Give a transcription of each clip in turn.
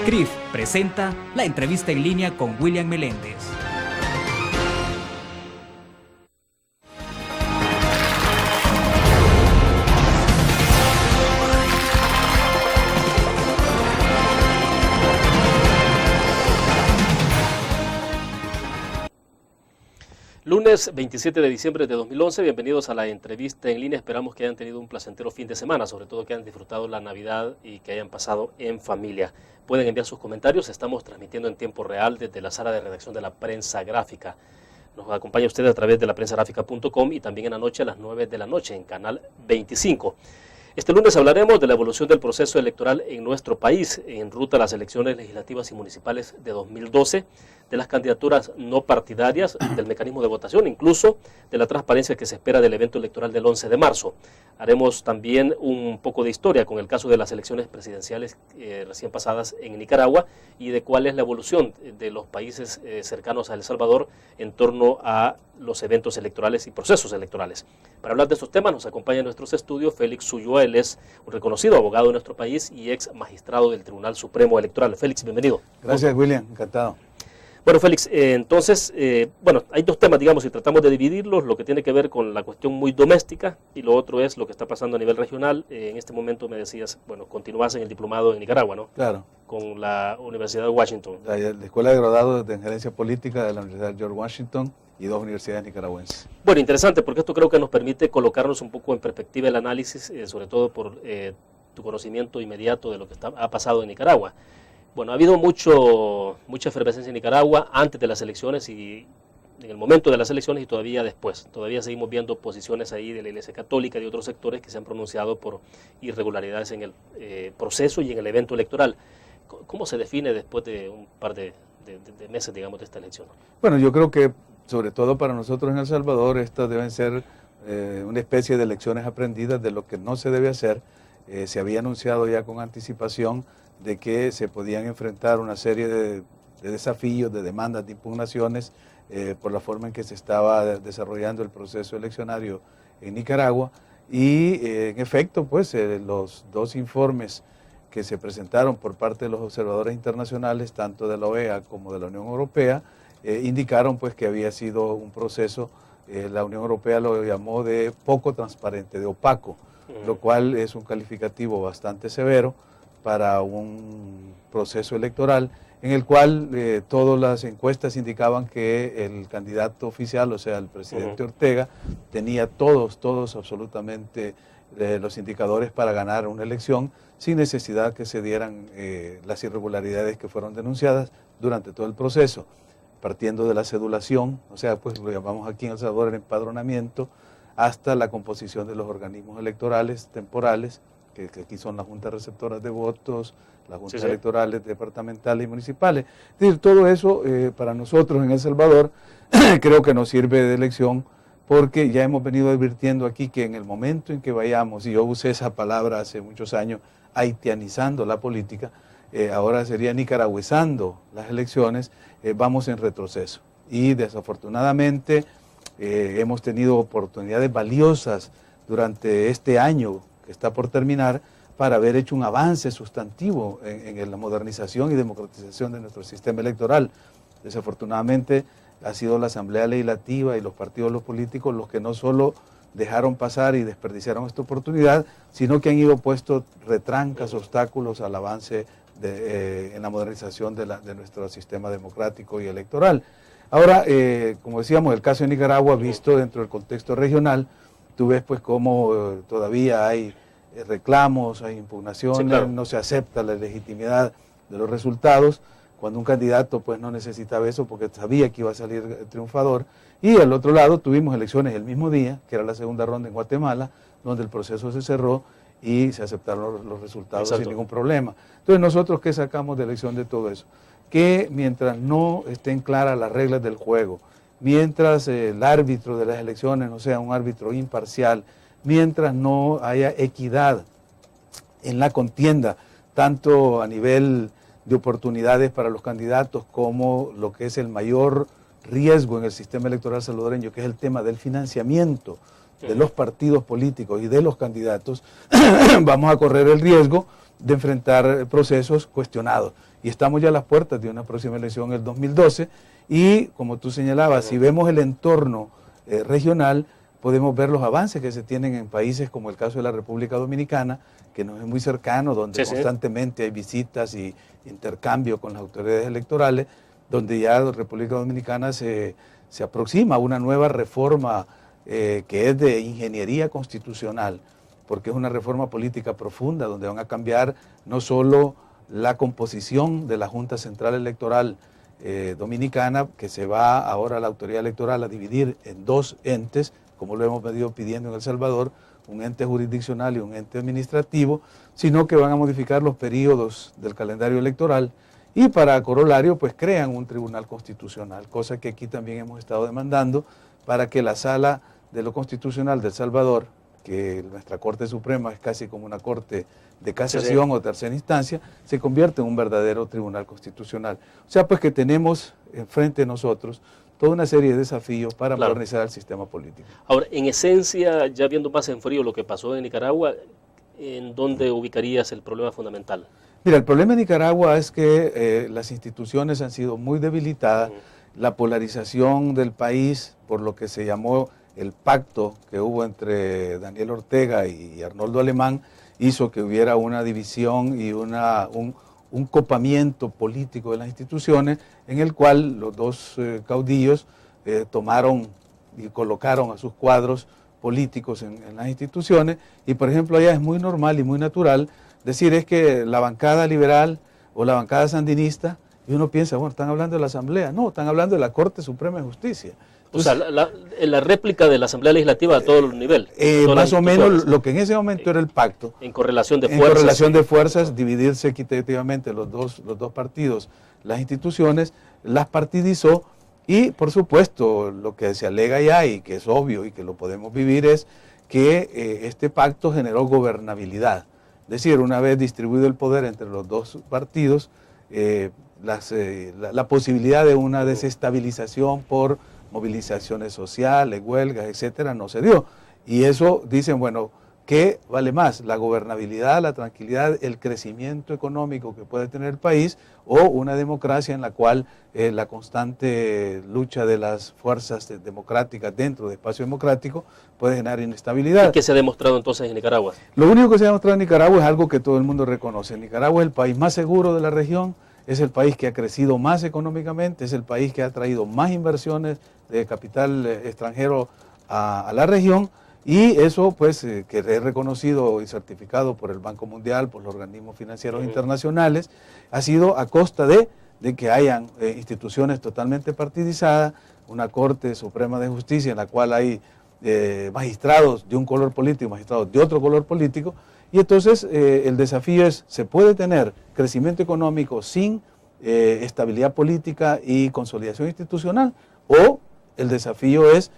CRIF presenta la entrevista en línea con William Meléndez. Lunes 27 de diciembre de 2011, bienvenidos a la entrevista en línea. Esperamos que hayan tenido un placentero fin de semana, sobre todo que hayan disfrutado la Navidad y que hayan pasado en familia. Pueden enviar sus comentarios, estamos transmitiendo en tiempo real desde la sala de redacción de la Prensa Gráfica. Nos acompaña usted a través de laprensagráfica.com y también en la noche a las 9 de la noche en Canal 25. Este lunes hablaremos de la evolución del proceso electoral en nuestro país, en ruta a las elecciones legislativas y municipales de 2012, de las candidaturas no partidarias, del mecanismo de votación, incluso de la transparencia que se espera del evento electoral del 11 de marzo. Haremos también un poco de historia con el caso de las elecciones presidenciales recién pasadas en Nicaragua y de cuál es la evolución de los países cercanos a El Salvador en torno a los eventos electorales y procesos electorales. Para hablar de estos temas nos acompaña en nuestros estudios Félix Ulloa. Él es un reconocido abogado de nuestro país y ex magistrado del Tribunal Supremo Electoral. Félix, bienvenido. Gracias, William, encantado. Bueno, Félix, entonces, hay dos temas, digamos, y tratamos de dividirlos, lo que tiene que ver con la cuestión muy doméstica y lo otro es lo que está pasando a nivel regional. En este momento me decías, continúas en el diplomado en Nicaragua, ¿no? Claro. Con la Universidad de Washington. La Escuela de Graduados de Gerencia Política de la Universidad George Washington y dos universidades nicaragüenses. Bueno, interesante, porque esto creo que nos permite colocarnos un poco en perspectiva el análisis, sobre todo por tu conocimiento inmediato de lo que ha pasado en Nicaragua. Bueno, ha habido mucha efervescencia en Nicaragua antes de las elecciones y en el momento de las elecciones y todavía después. Todavía seguimos viendo posiciones ahí de la Iglesia Católica y de otros sectores que se han pronunciado por irregularidades en el proceso y en el evento electoral. ¿Cómo se define después de un par de meses, digamos, de esta elección? Bueno, yo creo que, sobre todo para nosotros en El Salvador, estas deben ser una especie de lecciones aprendidas de lo que no se debe hacer. Se había anunciado ya con anticipación de que se podían enfrentar una serie de desafíos, de demandas, de impugnaciones por la forma en que se estaba desarrollando el proceso eleccionario en Nicaragua y en efecto pues los dos informes que se presentaron por parte de los observadores internacionales, tanto de la OEA como de la Unión Europea, indicaron pues que había sido un proceso, la Unión Europea lo llamó de poco transparente, de opaco, lo cual es un calificativo bastante severo para un proceso electoral en el cual todas las encuestas indicaban que el candidato oficial, o sea, el presidente Ortega, tenía todos absolutamente los indicadores para ganar una elección sin necesidad que se dieran las irregularidades que fueron denunciadas durante todo el proceso, partiendo de la cedulación, o sea, pues lo llamamos aquí en El Salvador el empadronamiento, hasta la composición de los organismos electorales temporales, que aquí son las juntas receptoras de votos, las juntas electorales departamentales y municipales. Es decir, todo eso para nosotros en El Salvador creo que nos sirve de lección porque ya hemos venido advirtiendo aquí que en el momento en que vayamos, y yo usé esa palabra hace muchos años, haitianizando la política, ahora sería nicaragüizando las elecciones, vamos en retroceso. Y desafortunadamente hemos tenido oportunidades valiosas durante este año que está por terminar para haber hecho un avance sustantivo en la modernización y democratización de nuestro sistema electoral. Desafortunadamente ha sido la Asamblea Legislativa y los partidos políticos los que no solo dejaron pasar y desperdiciaron esta oportunidad, sino que han ido puesto retrancas, obstáculos al avance en la modernización de nuestro sistema democrático y electoral. Ahora, como decíamos, el caso de Nicaragua, visto dentro del contexto regional, tú ves pues cómo todavía hay reclamos, hay impugnaciones, no se acepta la legitimidad de los resultados, cuando un candidato pues no necesitaba eso porque sabía que iba a salir triunfador. Y al otro lado tuvimos elecciones el mismo día, que era la segunda ronda en Guatemala, donde el proceso se cerró y se aceptaron los resultados sin ningún problema. Entonces nosotros, ¿qué sacamos de lección de todo eso? Que mientras no estén claras las reglas del juego, mientras el árbitro de las elecciones no sea un árbitro imparcial, mientras no haya equidad en la contienda, tanto a nivel de oportunidades para los candidatos como lo que es el mayor riesgo en el sistema electoral salvadoreño, que es el tema del financiamiento de los partidos políticos y de los candidatos, vamos a correr el riesgo de enfrentar procesos cuestionados. Y estamos ya a las puertas de una próxima elección en el 2012 y, como tú señalabas, si vemos el entorno regional, podemos ver los avances que se tienen en países como el caso de la República Dominicana, que nos es muy cercano, donde constantemente hay visitas y intercambio con las autoridades electorales, donde ya la República Dominicana se aproxima a una nueva reforma que es de ingeniería constitucional, porque es una reforma política profunda, donde van a cambiar no solo la composición de la Junta Central Electoral Dominicana, que se va ahora la autoridad electoral a dividir en dos entes, como lo hemos venido pidiendo en El Salvador, un ente jurisdiccional y un ente administrativo, sino que van a modificar los periodos del calendario electoral y para corolario pues crean un tribunal constitucional, cosa que aquí también hemos estado demandando para que la Sala de lo Constitucional de El Salvador, que nuestra Corte Suprema es casi como una corte de casación o tercera instancia, se convierta en un verdadero tribunal constitucional. O sea pues que tenemos enfrente de nosotros toda una serie de desafíos para modernizar el sistema político. Ahora, en esencia, ya viendo más en frío lo que pasó en Nicaragua, ¿en dónde ubicarías el problema fundamental? Mira, el problema en Nicaragua es que las instituciones han sido muy debilitadas, la polarización del país, por lo que se llamó el pacto que hubo entre Daniel Ortega y Arnoldo Alemán, hizo que hubiera una división y un copamiento político de las instituciones, en el cual los dos caudillos tomaron y colocaron a sus cuadros políticos en las instituciones, y por ejemplo allá es muy normal y muy natural decir es que la bancada liberal o la bancada sandinista, y uno piensa, bueno, están hablando de la Asamblea, no, están hablando de la Corte Suprema de Justicia. Entonces, o sea, la réplica de la Asamblea Legislativa a todo el nivel. Más o menos lo que en ese momento era el pacto. En correlación de fuerzas. En correlación de fuerzas, dividirse equitativamente los dos partidos, las instituciones, las partidizó y, por supuesto, lo que se alega ya y que es obvio y que lo podemos vivir es que este pacto generó gobernabilidad. Es decir, una vez distribuido el poder entre los dos partidos, la posibilidad de una desestabilización por movilizaciones sociales, huelgas, etcétera, no se dio. Y eso dicen, bueno, ¿qué vale más? ¿La gobernabilidad, la tranquilidad, el crecimiento económico que puede tener el país o una democracia en la cual la constante lucha de las fuerzas democráticas dentro del espacio democrático puede generar inestabilidad? ¿Y qué se ha demostrado entonces en Nicaragua? Lo único que se ha demostrado en Nicaragua es algo que todo el mundo reconoce. Nicaragua es el país más seguro de la región, es el país que ha crecido más económicamente, es el país que ha traído más inversiones de capital extranjero a la región, y eso pues que es reconocido y certificado por el Banco Mundial, por los organismos financieros internacionales, ha sido a costa de que hayan instituciones totalmente partidizadas, una Corte Suprema de Justicia en la cual hay magistrados de un color político, magistrados de otro color político, y entonces el desafío es, ¿se puede tener crecimiento económico sin estabilidad política y consolidación institucional? O el desafío es,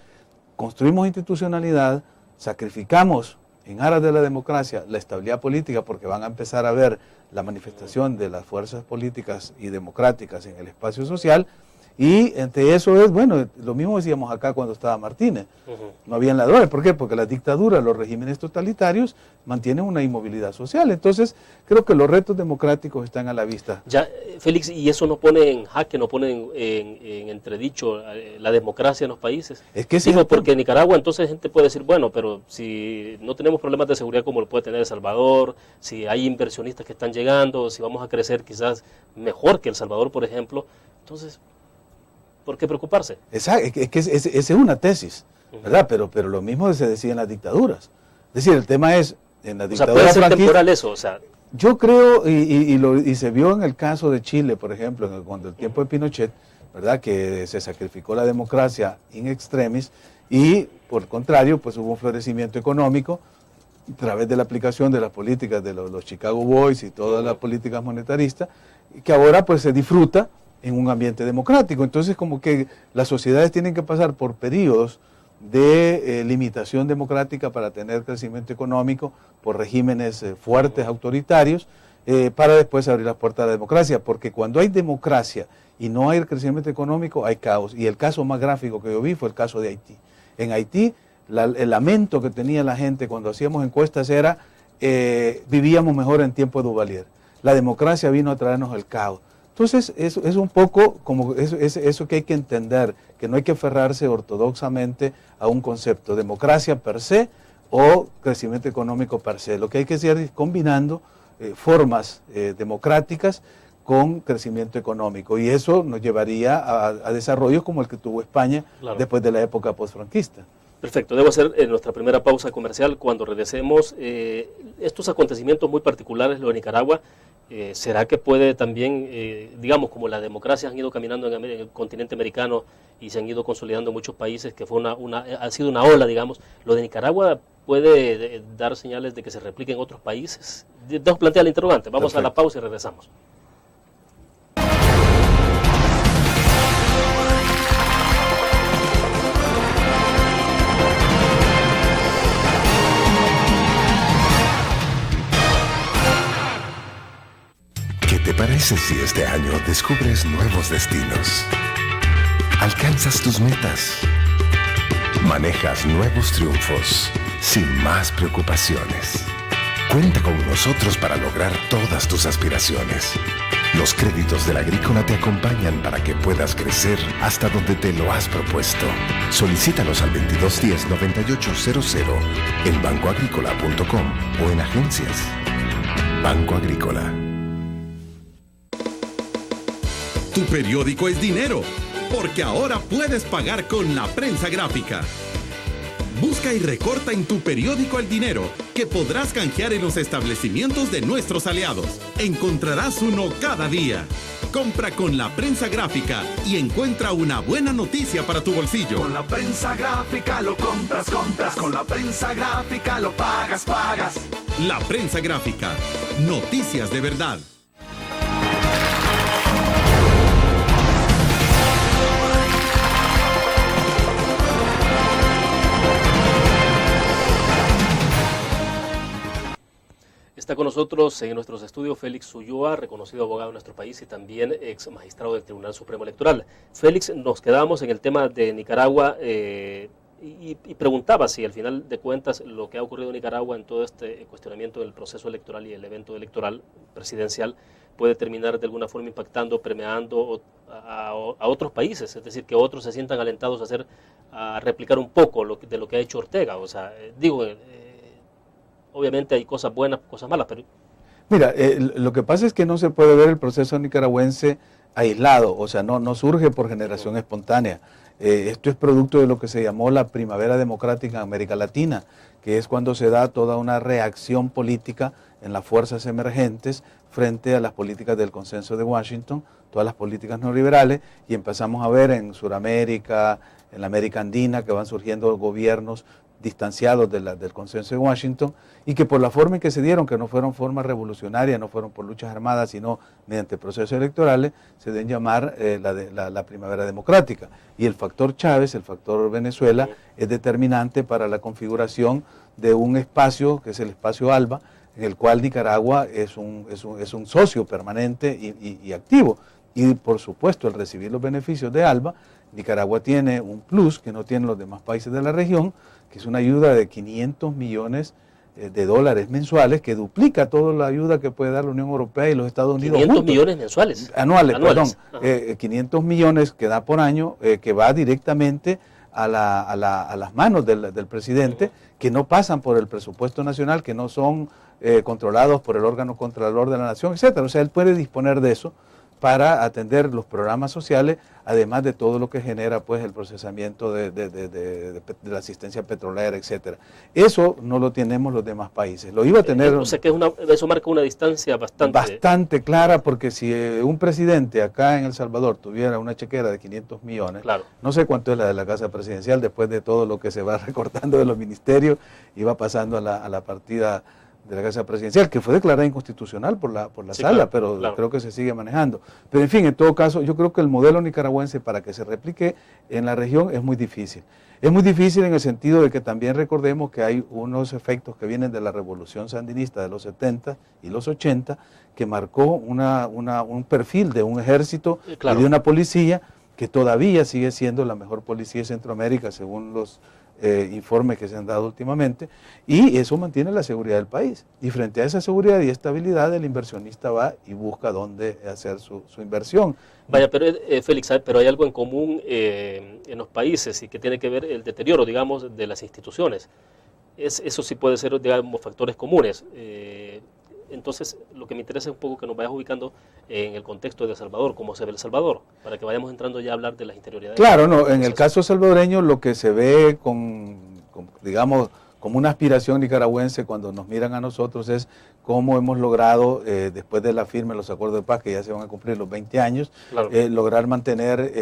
construimos institucionalidad, sacrificamos en aras de la democracia la estabilidad política porque van a empezar a ver la manifestación de las fuerzas políticas y democráticas en el espacio social, y entre eso es, bueno, lo mismo decíamos acá cuando estaba Martínez, no habían ladrones. ¿Por qué? Porque las dictaduras, los regímenes totalitarios mantienen una inmovilidad social. Entonces, creo que los retos democráticos están a la vista. Ya, Félix, ¿y eso no pone en jaque, no pone en entredicho la democracia en los países? Es que digo, porque en Nicaragua entonces gente puede decir, bueno, pero si no tenemos problemas de seguridad como lo puede tener El Salvador, si hay inversionistas que están llegando, si vamos a crecer quizás mejor que El Salvador, por ejemplo, entonces, ¿por qué preocuparse? Exacto, es que esa es una tesis, ¿verdad? Pero lo mismo se decía en las dictaduras. Es decir, el tema es, en la dictadura puede ser temporal eso, o sea. Yo creo, y se vio en el caso de Chile, por ejemplo, cuando el tiempo de Pinochet, ¿verdad? Que se sacrificó la democracia in extremis y, por el contrario, pues hubo un florecimiento económico a través de la aplicación de las políticas de los Chicago Boys y todas las políticas monetaristas, que ahora pues se disfruta en un ambiente democrático. Entonces, como que las sociedades tienen que pasar por periodos de limitación democrática para tener crecimiento económico, por regímenes fuertes, autoritarios, para después abrir las puertas a la democracia, porque cuando hay democracia y no hay crecimiento económico, hay caos. Y el caso más gráfico que yo vi fue el caso de Haití. En Haití, el lamento que tenía la gente cuando hacíamos encuestas era vivíamos mejor en tiempo de Duvalier. La democracia vino a traernos el caos. Entonces, es un poco como eso que hay que entender, que no hay que aferrarse ortodoxamente a un concepto, democracia per se o crecimiento económico per se. Lo que hay que hacer es combinando formas democráticas con crecimiento económico, y eso nos llevaría a desarrollos como el que tuvo España después de la época postfranquista. Perfecto, debo hacer nuestra primera pausa comercial. Cuando regresemos, estos acontecimientos muy particulares, lo de Nicaragua, ¿será que puede también, digamos, como la democracia han ido caminando en el continente americano y se han ido consolidando en muchos países, que fue ha sido una ola, digamos, lo de Nicaragua puede dar señales de que se replique en otros países? Nos plantea la interrogante. Vamos a la pausa y regresamos. ¿Qué te parece si este año descubres nuevos destinos? Alcanzas tus metas. Manejas nuevos triunfos sin más preocupaciones. Cuenta con nosotros para lograr todas tus aspiraciones. Los créditos de la Agrícola te acompañan para que puedas crecer hasta donde te lo has propuesto. Solicítalos al 2210-9800 en bancoagrícola.com o en agencias. Banco Agrícola. Tu periódico es dinero, porque ahora puedes pagar con la prensa gráfica. Busca y recorta en tu periódico El Dinero, que podrás canjear en los establecimientos de nuestros aliados. Encontrarás uno cada día. Compra con la prensa gráfica y encuentra una buena noticia para tu bolsillo. Con la prensa gráfica lo compras. Con la prensa gráfica lo pagas. La prensa gráfica. Noticias de verdad. Está con nosotros en nuestros estudios Félix Ulloa, reconocido abogado de nuestro país y también ex magistrado del Tribunal Supremo Electoral. Félix, nos quedamos en el tema de Nicaragua y preguntaba si al final de cuentas lo que ha ocurrido en Nicaragua en todo este cuestionamiento del proceso electoral y el evento electoral presidencial puede terminar de alguna forma impactando, permeando a otros países, es decir, que otros se sientan alentados a replicar un poco de lo que ha hecho Ortega. O sea, obviamente hay cosas buenas, cosas malas, pero... Mira, lo que pasa es que no se puede ver el proceso nicaragüense aislado, o sea, no surge por generación espontánea. Esto es producto de lo que se llamó la primavera democrática en América Latina, que es cuando se da toda una reacción política en las fuerzas emergentes frente a las políticas del consenso de Washington, todas las políticas neoliberales, y empezamos a ver en Sudamérica, en la América Andina, que van surgiendo gobiernos distanciados del consenso de Washington, y que por la forma en que se dieron, que no fueron formas revolucionarias, no fueron por luchas armadas, sino mediante procesos electorales, se deben llamar la primavera democrática. Y el factor Chávez, el factor Venezuela, es determinante para la configuración de un espacio, que es el espacio ALBA, en el cual Nicaragua es un socio permanente y activo. Y por supuesto, al recibir los beneficios de ALBA, Nicaragua tiene un plus que no tienen los demás países de la región, que es una ayuda de 500 millones de dólares mensuales, que duplica toda la ayuda que puede dar la Unión Europea y los Estados Unidos 500 juntos. millones mensuales. Anuales. Perdón. 500 millones que da por año, que va directamente a las manos del presidente, que no pasan por el presupuesto nacional, que no son controlados por el órgano contralor de la nación, etcétera. O sea, él puede disponer de eso para atender los programas sociales, además de todo lo que genera pues el procesamiento de la asistencia petrolera, etcétera. Eso no lo tenemos los demás países. Lo iba a tener... O sea que eso marca una distancia bastante clara, porque si un presidente acá en El Salvador tuviera una chequera de 500 millones, claro, no sé cuánto es la de la Casa Presidencial, después de todo lo que se va recortando de los ministerios y va pasando a la partida de la Casa Presidencial, que fue declarada inconstitucional por la sí, sala, claro, pero claro, creo que se sigue manejando. Pero en fin, en todo caso, yo creo que el modelo nicaragüense para que se replique en la región es muy difícil. Es muy difícil en el sentido de que también recordemos que hay unos efectos que vienen de la revolución sandinista de los 70 y los 80, que marcó un perfil de un ejército claro, y de una policía que todavía sigue siendo la mejor policía de Centroamérica según los informes que se han dado últimamente, y eso mantiene la seguridad del país. Y frente a esa seguridad y estabilidad, el inversionista va y busca dónde hacer su inversión. Vaya, pero Félix, pero hay algo en común en los países y que tiene que ver el deterioro, digamos, de las instituciones. Eso sí puede ser, digamos, factores comunes. Entonces, lo que me interesa es un poco que nos vayas ubicando en el contexto de El Salvador, cómo se ve El Salvador, para que vayamos entrando ya a hablar de las interioridades. Claro, no, en el caso salvadoreño lo que se ve digamos, como una aspiración nicaragüense cuando nos miran a nosotros es cómo hemos logrado, después de la firma de los acuerdos de paz, que ya se van a cumplir los 20 años, claro, lograr mantener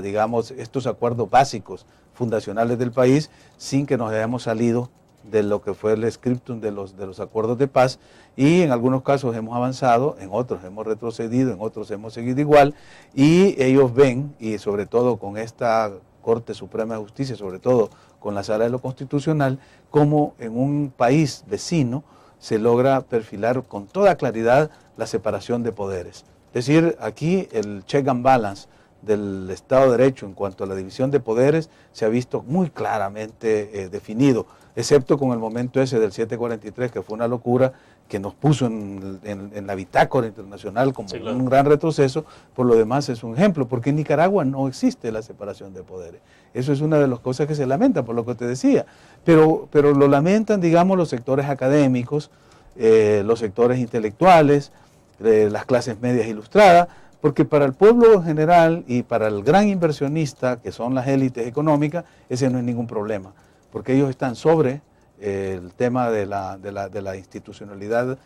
digamos, estos acuerdos básicos, fundacionales del país, sin que nos hayamos salido de lo que fue el scriptum de los acuerdos de paz, y en algunos casos hemos avanzado, en otros hemos retrocedido, en otros hemos seguido igual, y ellos ven, y sobre todo con esta Corte Suprema de Justicia, sobre todo con la Sala de lo Constitucional, como en un país vecino se logra perfilar con toda claridad la separación de poderes. Es decir, aquí el check and balance del Estado de Derecho en cuanto a la división de poderes se ha visto muy claramente definido, excepto con el momento ese del 743, que fue una locura, que nos puso en la bitácora internacional como sí, claro, un gran retroceso. Por lo demás es un ejemplo, porque en Nicaragua no existe la separación de poderes. Eso es una de las cosas que se lamenta, por lo que te decía. Pero lo lamentan, digamos, los sectores académicos, los sectores intelectuales, las clases medias ilustradas, porque para el pueblo en general y para el gran inversionista, que son las élites económicas, ese no es ningún problema, porque ellos están sobre el tema de la institucionalidad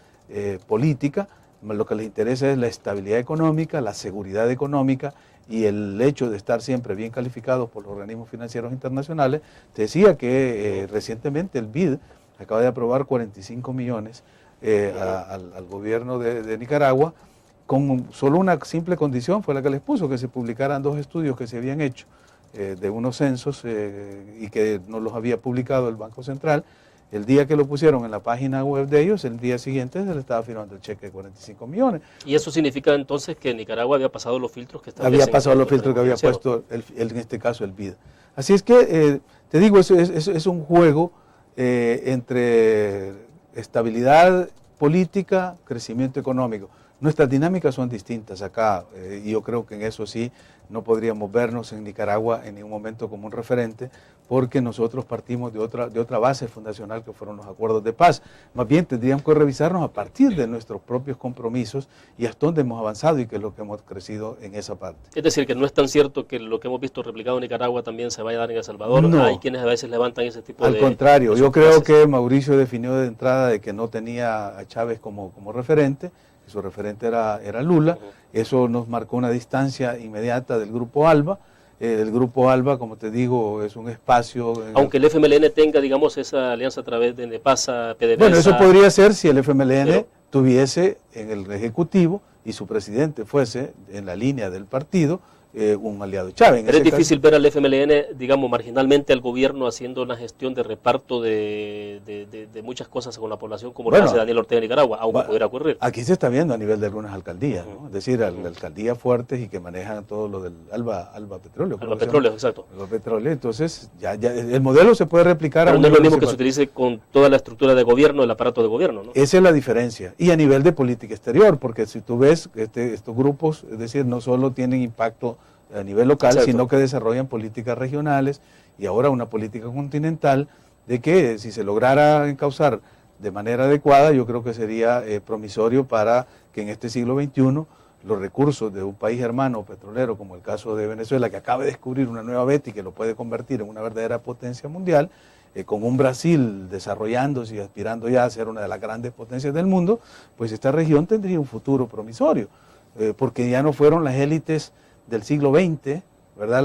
política. Lo que les interesa es la estabilidad económica, la seguridad económica y el hecho de estar siempre bien calificados por los organismos financieros internacionales. Te decía que recientemente el BID acaba de aprobar 45 millones al gobierno de Nicaragua, con solo una simple condición fue la que les puso, que se publicaran 2 estudios que se habían hecho de unos censos y que no los había publicado el Banco Central. El día que lo pusieron en la página web de ellos, el día siguiente se le estaba firmando el cheque de 45 millones. ¿Y eso significa entonces que Nicaragua había pasado los filtros que establecen? Había pasado los filtros que había puesto, en este caso, el BID. Así es que, te digo, es un juego entre estabilidad política, crecimiento económico. Nuestras dinámicas son distintas acá, y yo creo que en eso sí no podríamos vernos en Nicaragua en ningún momento como un referente, porque nosotros partimos de otra base fundacional que fueron los acuerdos de paz. Más bien tendríamos que revisarnos a partir de nuestros propios compromisos y hasta dónde hemos avanzado y qué es lo que hemos crecido en esa parte. Es decir, que no es tan cierto que lo que hemos visto replicado en Nicaragua también se vaya a dar en El Salvador. No. Hay quienes a veces levantan ese tipo Al contrario, yo creo que Mauricio definió de entrada de que no tenía a Chávez como referente, que su referente era Lula. Eso nos marcó una distancia inmediata del Grupo ALBA. El Grupo ALBA, como te digo, es un espacio... Aunque el FMLN tenga, digamos, esa alianza a través de NEPASA, PDVSA... Bueno, eso podría ser si el FMLN tuviese en el Ejecutivo y su presidente fuese en la línea del partido un aliado de Chávez. Pero es difícil ver al FMLN, digamos, marginalmente al gobierno haciendo una gestión de reparto de muchas cosas con la población, como lo hace Daniel Ortega en Nicaragua, aunque pudiera ocurrir. Aquí se está viendo a nivel de algunas alcaldías, ¿no? Es decir, alcaldías fuertes y que manejan todo lo del Alba Petróleo. Alba Petróleo, exacto. Alba Petróleo, entonces ya el modelo se puede replicar. Pero no es lo mismo que se utilice con toda la estructura de gobierno, el aparato de gobierno, ¿no? Esa es la diferencia. Y a nivel de política exterior, porque si tú ves estos grupos, es decir, no solo tienen impacto a nivel local, exacto, sino que desarrollan políticas regionales y ahora una política continental, de que si se lograra encauzar de manera adecuada, yo creo que sería promisorio para que en este siglo XXI los recursos de un país hermano petrolero, como el caso de Venezuela, que acaba de descubrir una nueva beta y que lo puede convertir en una verdadera potencia mundial, con un Brasil desarrollándose y aspirando ya a ser una de las grandes potencias del mundo, pues esta región tendría un futuro promisorio, porque ya no fueron las élites del siglo XX, ¿verdad?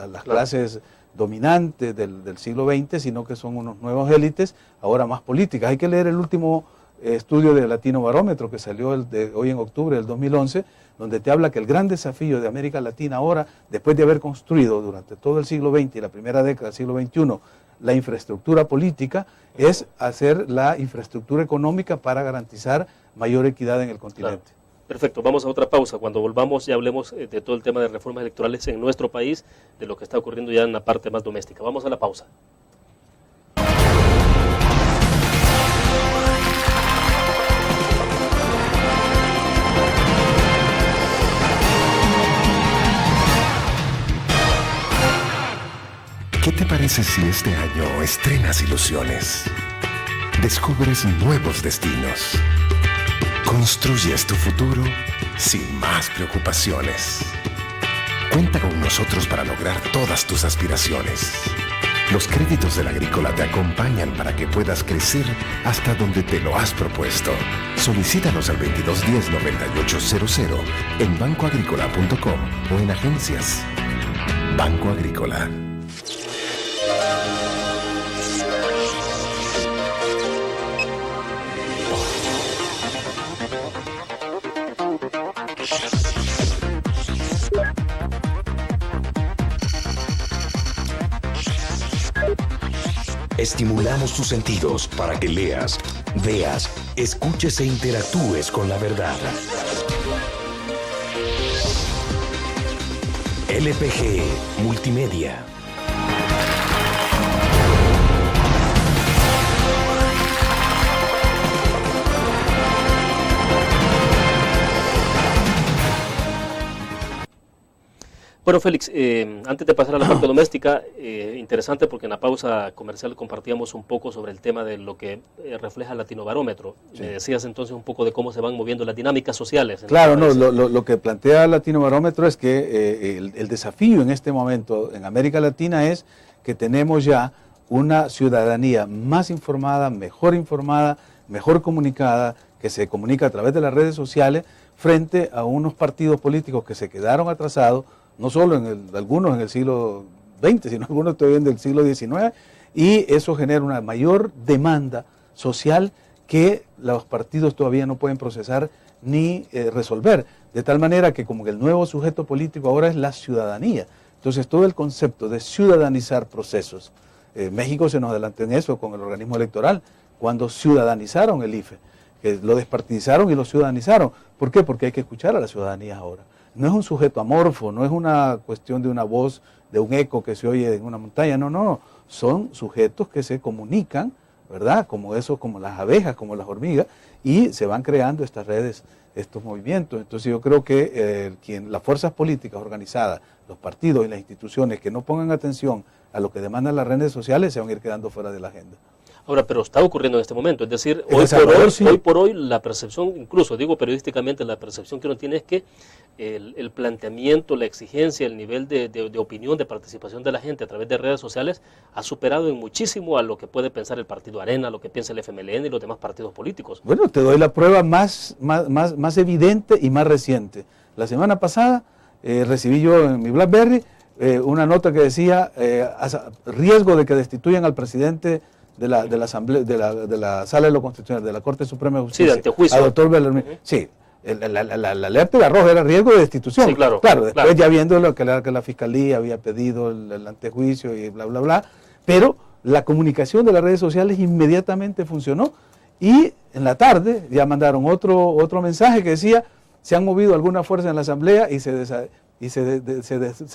Las clases dominantes del siglo XX, sino que son unos nuevos élites, ahora más políticas. Hay que leer el último estudio de Latino Barómetro que salió hoy en octubre del 2011, donde te habla que el gran desafío de América Latina ahora, después de haber construido durante todo el siglo XX y la primera década del siglo XXI la infraestructura política, es hacer la infraestructura económica para garantizar mayor equidad en el continente. Claro. Perfecto, vamos a otra pausa. Cuando volvamos ya hablemos de todo el tema de reformas electorales en nuestro país, de lo que está ocurriendo ya en la parte más doméstica. Vamos a la pausa. te parece si este año estrenas ilusiones? Descubres nuevos destinos. Construyes tu futuro sin más preocupaciones. Cuenta con nosotros para lograr todas tus aspiraciones. Los créditos del Agrícola te acompañan para que puedas crecer hasta donde te lo has propuesto. Solicítalos al 2210-9800 en bancoagrícola.com o en agencias. Banco Agrícola. Estimulamos tus sentidos para que leas, veas, escuches e interactúes con la verdad. LPG Multimedia. Bueno, Félix, antes de pasar a la parte doméstica, interesante porque en la pausa comercial compartíamos un poco sobre el tema de lo que refleja el Latinobarómetro. Sí. Me decías entonces un poco de cómo se van moviendo las dinámicas sociales. Claro, no, lo que plantea el Latinobarómetro es que el desafío en este momento en América Latina es que tenemos ya una ciudadanía más informada, mejor comunicada, que se comunica a través de las redes sociales frente a unos partidos políticos que se quedaron atrasados, no solo algunos en el siglo XX, sino algunos todavía del siglo XIX, y eso genera una mayor demanda social que los partidos todavía no pueden procesar ni resolver, de tal manera que como que el nuevo sujeto político ahora es la ciudadanía. Entonces todo el concepto de ciudadanizar procesos, México se nos adelantó en eso con el organismo electoral, cuando ciudadanizaron el IFE, que lo despartidizaron y lo ciudadanizaron. ¿Por qué? Porque hay que escuchar a la ciudadanía ahora. No es un sujeto amorfo, no es una cuestión de una voz, de un eco que se oye en una montaña, no, son sujetos que se comunican, ¿verdad? Como las abejas, como las hormigas, y se van creando estas redes, estos movimientos. Entonces yo creo que las fuerzas políticas organizadas, los partidos y las instituciones que no pongan atención a lo que demandan las redes sociales se van a ir quedando fuera de la agenda. Ahora, pero está ocurriendo en este momento, es decir, hoy por hoy la percepción, incluso digo periodísticamente, la percepción que uno tiene es que el planteamiento, la exigencia, el nivel de opinión, de participación de la gente a través de redes sociales ha superado en muchísimo a lo que puede pensar el Partido Arena, lo que piensa el FMLN y los demás partidos políticos. Bueno, te doy la prueba más evidente y más reciente. La semana pasada recibí yo en mi BlackBerry una nota que decía riesgo de que destituyan al presidente de la Asamblea, de la Sala de lo Constitucional, de la Corte Suprema de Justicia, sí, de antejuicio, al doctor Bellarmín. Sí, la alerta de arrojo era riesgo de destitución. Sí, claro, después ya viendo lo que la Fiscalía había pedido, el antejuicio y bla, bla, bla, pero la comunicación de las redes sociales inmediatamente funcionó y en la tarde ya mandaron otro mensaje que decía, se han movido algunas fuerzas en la Asamblea y se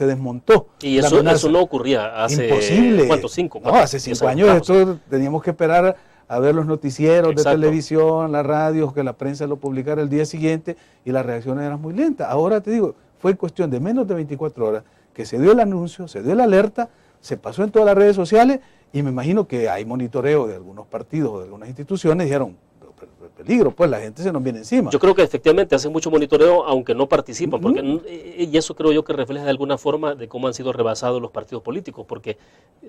desmontó. Y eso no ocurría hace... Imposible. ¿Cuántos? ¿5? No, hace 5 años esto teníamos que esperar a ver los noticieros de televisión, la radio, que la prensa lo publicara el día siguiente y las reacciones eran muy lentas. Ahora te digo, fue cuestión de menos de 24 horas que se dio el anuncio, se dio la alerta, se pasó en todas las redes sociales y me imagino que hay monitoreo de algunos partidos o de algunas instituciones, dijeron, peligro, pues la gente se nos viene encima. Yo creo que efectivamente hacen mucho monitoreo, aunque no participan, porque, y eso creo yo que refleja de alguna forma de cómo han sido rebasados los partidos políticos, porque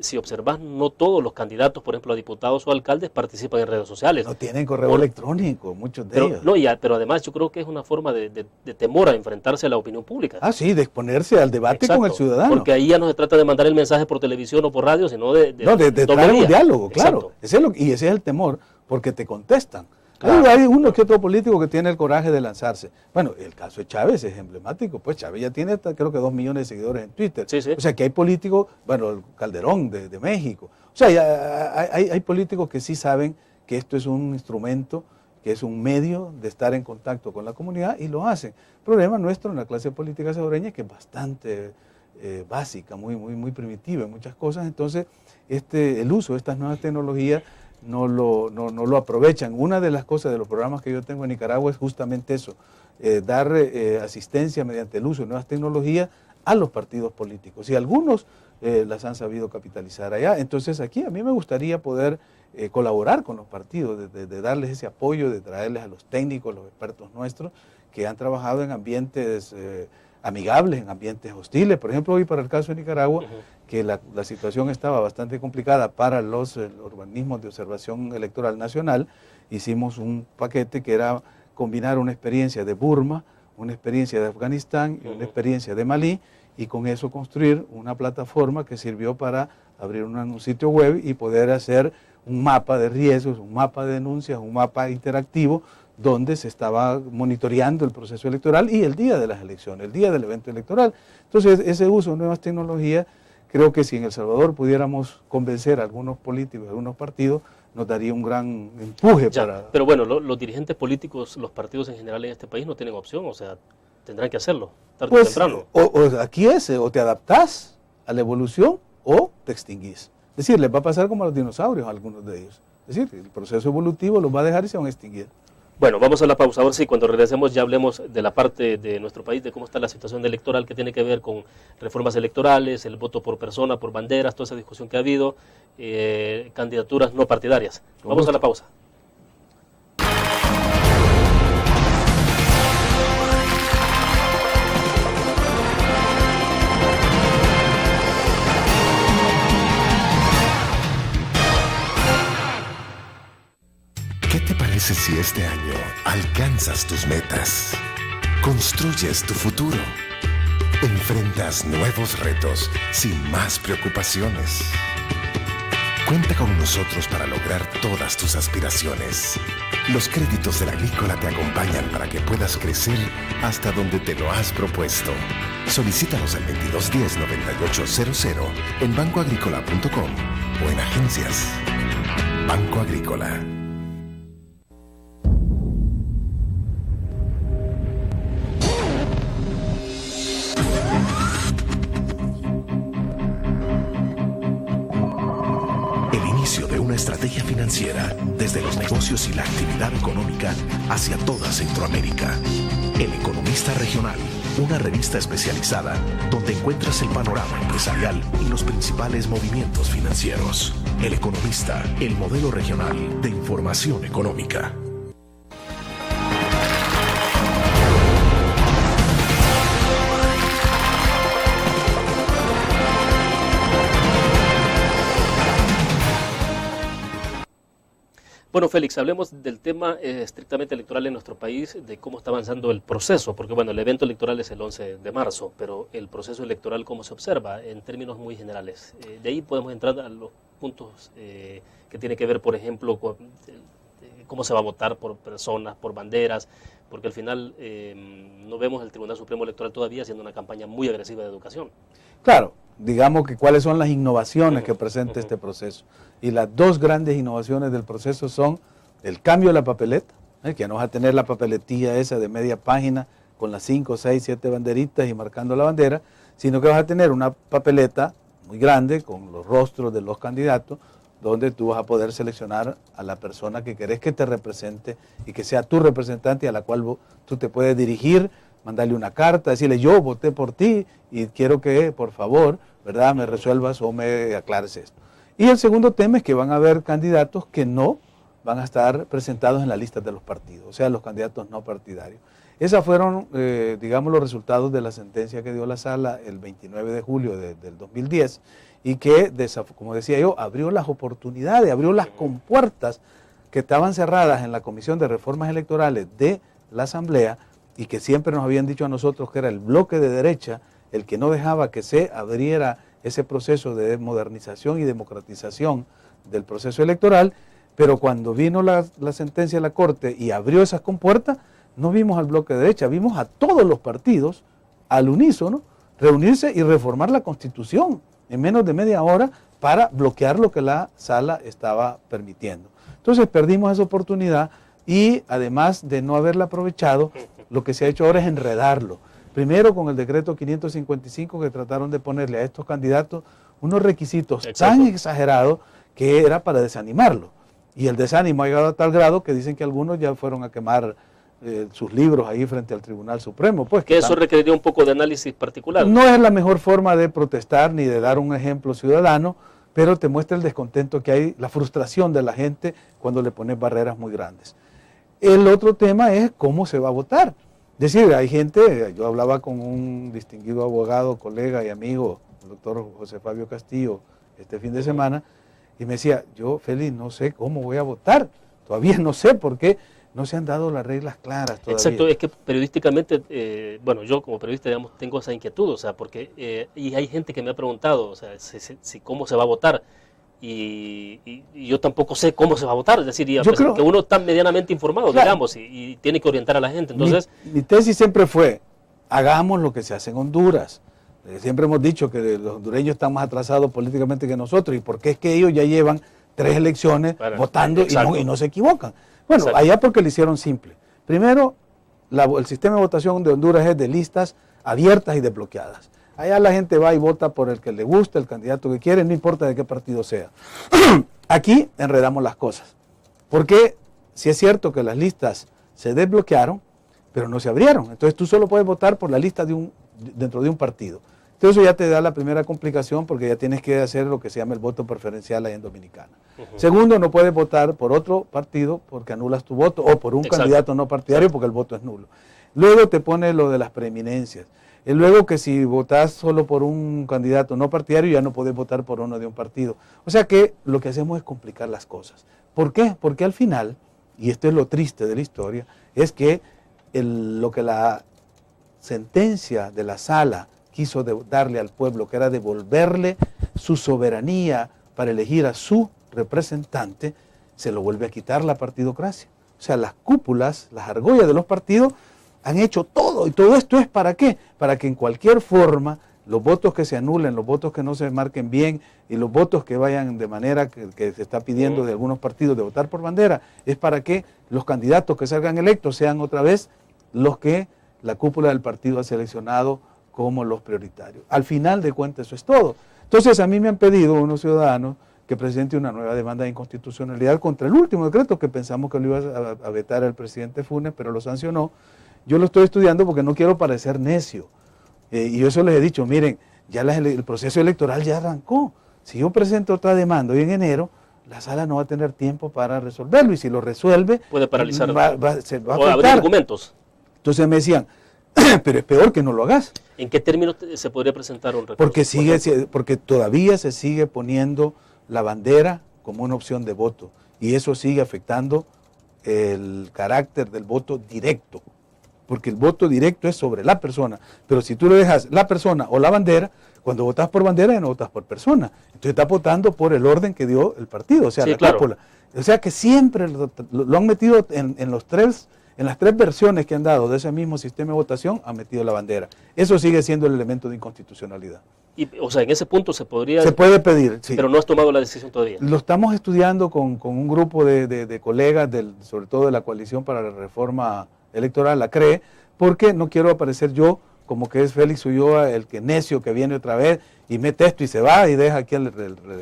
si observas, no todos los candidatos, por ejemplo, a diputados o alcaldes, participan en redes sociales. No tienen correo electrónico, muchos de ellos. No, pero además yo creo que es una forma de temor a enfrentarse a la opinión pública. Ah, sí, de exponerse al debate con el ciudadano. Porque ahí ya no se trata de mandar el mensaje por televisión o por radio, sino de traer un diálogo, claro. Ese es el temor, porque te contestan. Claro. Hay uno que otro político que tiene el coraje de lanzarse. Bueno, el caso de Chávez es emblemático, pues Chávez ya tiene creo que 2 millones de seguidores en Twitter. Sí, sí. O sea que hay políticos, bueno, el Calderón de México. O sea, hay políticos que sí saben que esto es un instrumento, que es un medio de estar en contacto con la comunidad y lo hacen. El problema nuestro en la clase política salvadoreña es que es bastante básica, muy primitiva en muchas cosas. Entonces, el uso de estas nuevas tecnologías no lo aprovechan. Una de las cosas de los programas que yo tengo en Nicaragua es justamente eso, dar asistencia mediante el uso de nuevas tecnologías a los partidos políticos y algunos las han sabido capitalizar allá. Entonces aquí a mí me gustaría poder colaborar con los partidos, de darles ese apoyo, de traerles a los técnicos, los expertos nuestros que han trabajado en ambientes amigables, en ambientes hostiles. Por ejemplo, hoy para el caso de Nicaragua, que la situación estaba bastante complicada para los organismos de observación electoral nacional, hicimos un paquete que era combinar una experiencia de Burma, una experiencia de Afganistán y una experiencia de Malí, y con eso construir una plataforma que sirvió para abrir un sitio web y poder hacer un mapa de riesgos, un mapa de denuncias, un mapa interactivo donde se estaba monitoreando el proceso electoral y el día de las elecciones, el día del evento electoral. Entonces, ese uso de nuevas tecnologías, creo que si en El Salvador pudiéramos convencer a algunos políticos, a algunos partidos, nos daría un gran empuje para... Pero bueno, los dirigentes políticos, los partidos en general en este país no tienen opción, o sea, tendrán que hacerlo, tarde o temprano. Aquí o te adaptás a la evolución o te extinguís. Es decir, les va a pasar como a los dinosaurios a algunos de ellos. Es decir, el proceso evolutivo los va a dejar y se van a extinguir. Bueno, vamos a la pausa. Ahora sí, cuando regresemos ya hablemos de la parte de nuestro país, de cómo está la situación electoral que tiene que ver con reformas electorales, el voto por persona, por banderas, toda esa discusión que ha habido, candidaturas no partidarias. Vamos a la pausa. ¿Qué te parece si este año alcanzas tus metas? Construyes tu futuro. Enfrentas nuevos retos sin más preocupaciones. Cuenta con nosotros para lograr todas tus aspiraciones. Los créditos de la Agrícola te acompañan para que puedas crecer hasta donde te lo has propuesto. Solicítalos al 2210-9800 en bancoagricola.com o en agencias. Banco Agrícola. De una estrategia financiera desde los negocios y la actividad económica hacia toda Centroamérica. El Economista Regional, una revista especializada donde encuentras el panorama empresarial y los principales movimientos financieros. El Economista, el modelo regional de información económica. Bueno, Félix, hablemos del tema estrictamente electoral en nuestro país, de cómo está avanzando el proceso, porque bueno, el evento electoral es el 11 de marzo, pero el proceso electoral, ¿cómo se observa? En términos muy generales. De ahí podemos entrar a los puntos que tienen que ver, por ejemplo, con cómo se va a votar por personas, por banderas, porque al final no vemos el Tribunal Supremo Electoral todavía haciendo una campaña muy agresiva de educación. Claro, digamos que cuáles son las innovaciones que presenta este proceso. Y las dos grandes innovaciones del proceso son el cambio de la papeleta, que no vas a tener la papeletilla esa de media página con las 5, 6, 7 banderitas y marcando la bandera, sino que vas a tener una papeleta muy grande con los rostros de los candidatos, donde tú vas a poder seleccionar a la persona que querés que te represente y que sea tu representante y a la cual tú te puedes dirigir, mandarle una carta, decirle yo voté por ti y quiero que por favor, ¿verdad?, me resuelvas o me aclares esto. Y el segundo tema es que van a haber candidatos que no van a estar presentados en la lista de los partidos, o sea, los candidatos no partidarios. Esos fueron, digamos, los resultados de la sentencia que dio la Sala el 29 de julio del 2010 y que, como decía yo, abrió las oportunidades, abrió las compuertas que estaban cerradas en la Comisión de Reformas Electorales de la Asamblea y que siempre nos habían dicho a nosotros que era el bloque de derecha el que no dejaba que se abriera ese proceso de modernización y democratización del proceso electoral, pero cuando vino la sentencia de la Corte y abrió esas compuertas, no vimos al bloque de derecha, vimos a todos los partidos al unísono reunirse y reformar la Constitución en menos de media hora para bloquear lo que la Sala estaba permitiendo. Entonces perdimos esa oportunidad y además de no haberla aprovechado, lo que se ha hecho ahora es enredarlo. Primero con el decreto 555 que trataron de ponerle a estos candidatos unos requisitos tan exagerados que era para desanimarlo. Y el desánimo ha llegado a tal grado que dicen que algunos ya fueron a quemar sus libros ahí frente al Tribunal Supremo. Pues, que eso requeriría un poco de análisis particular. No es la mejor forma de protestar ni de dar un ejemplo ciudadano, pero te muestra el descontento que hay, la frustración de la gente cuando le pones barreras muy grandes. El otro tema es cómo se va a votar. Es decir, hay gente, yo hablaba con un distinguido abogado, colega y amigo, el doctor José Fabio Castillo, este fin de semana, y me decía, yo, Félix, no sé cómo voy a votar, todavía no sé por qué no se han dado las reglas claras todavía. Exacto, es que periodísticamente, bueno, yo como periodista, digamos, tengo esa inquietud, o sea, porque, y hay gente que me ha preguntado, o sea, cómo se va a votar, y yo tampoco sé cómo se va a votar, es decir, yo creo que uno está medianamente informado, claro, digamos, y tiene que orientar a la gente, entonces... Mi tesis siempre fue, hagamos lo que se hace en Honduras. Siempre hemos dicho que los hondureños están más atrasados políticamente que nosotros, y porque es que ellos ya llevan 3 elecciones votando y no se equivocan. Bueno, allá porque lo hicieron simple. Primero, el sistema de votación de Honduras es de listas abiertas y desbloqueadas. Allá la gente va y vota por el que le gusta, el candidato que quiere, no importa de qué partido sea. Aquí enredamos las cosas. Porque sí es cierto que las listas se desbloquearon, pero no se abrieron. Entonces tú solo puedes votar por la lista dentro de un partido. Entonces eso ya te da la primera complicación porque ya tienes que hacer lo que se llama el voto preferencial ahí en Dominicana. Segundo, no puedes votar por otro partido porque anulas tu voto o por un candidato no partidario porque el voto es nulo. Luego te pone lo de las preeminencias. Y luego que si votas solo por un candidato no partidario ya no puedes votar por uno de un partido. O sea que lo que hacemos es complicar las cosas. ¿Por qué? Porque al final, y esto es lo triste de la historia, es que lo que la sentencia de la sala quiso darle al pueblo, que era devolverle su soberanía para elegir a su representante, se lo vuelve a quitar la partidocracia. O sea, las cúpulas, las argollas de los partidos han hecho todo, y todo esto es ¿para qué? Para que en cualquier forma los votos que se anulen, los votos que no se marquen bien y los votos que vayan de manera que se está pidiendo de algunos partidos de votar por bandera, es para que los candidatos que salgan electos sean otra vez los que la cúpula del partido ha seleccionado como los prioritarios. Al final de cuentas eso es todo. Entonces a mí me han pedido unos ciudadanos que presente una nueva demanda de inconstitucionalidad contra el último decreto que pensamos que lo iba a vetar el presidente Funes, pero lo sancionó. Yo lo estoy estudiando porque no quiero parecer necio. Y yo eso les he dicho, miren, ya el proceso electoral ya arrancó. Si yo presento otra demanda hoy en enero, la sala no va a tener tiempo para resolverlo, y si lo resuelve, puede paralizar. Se va a o abrir argumentos. Entonces me decían, pero es peor que no lo hagas. ¿En qué términos se podría presentar un recurso? Porque todavía se sigue poniendo la bandera como una opción de voto, y eso sigue afectando el carácter del voto directo, porque el voto directo es sobre la persona, pero si tú le dejas la persona o la bandera, cuando votas por bandera ya no votas por persona, entonces estás votando por el orden que dio el partido, o sea, sí, la cúpula. O sea que siempre lo han metido en las 3 versiones que han dado de ese mismo sistema de votación, han metido la bandera. Eso sigue siendo el elemento de inconstitucionalidad. Y, o sea, en ese punto se podría... Se puede pedir, sí. Pero no has tomado la decisión todavía. Lo estamos estudiando con un grupo de colegas, sobre todo de la Coalición para la Reforma Electoral, la CRE, porque no quiero aparecer yo como que es Félix Ulloa el que necio que viene otra vez y mete esto y se va y deja aquí el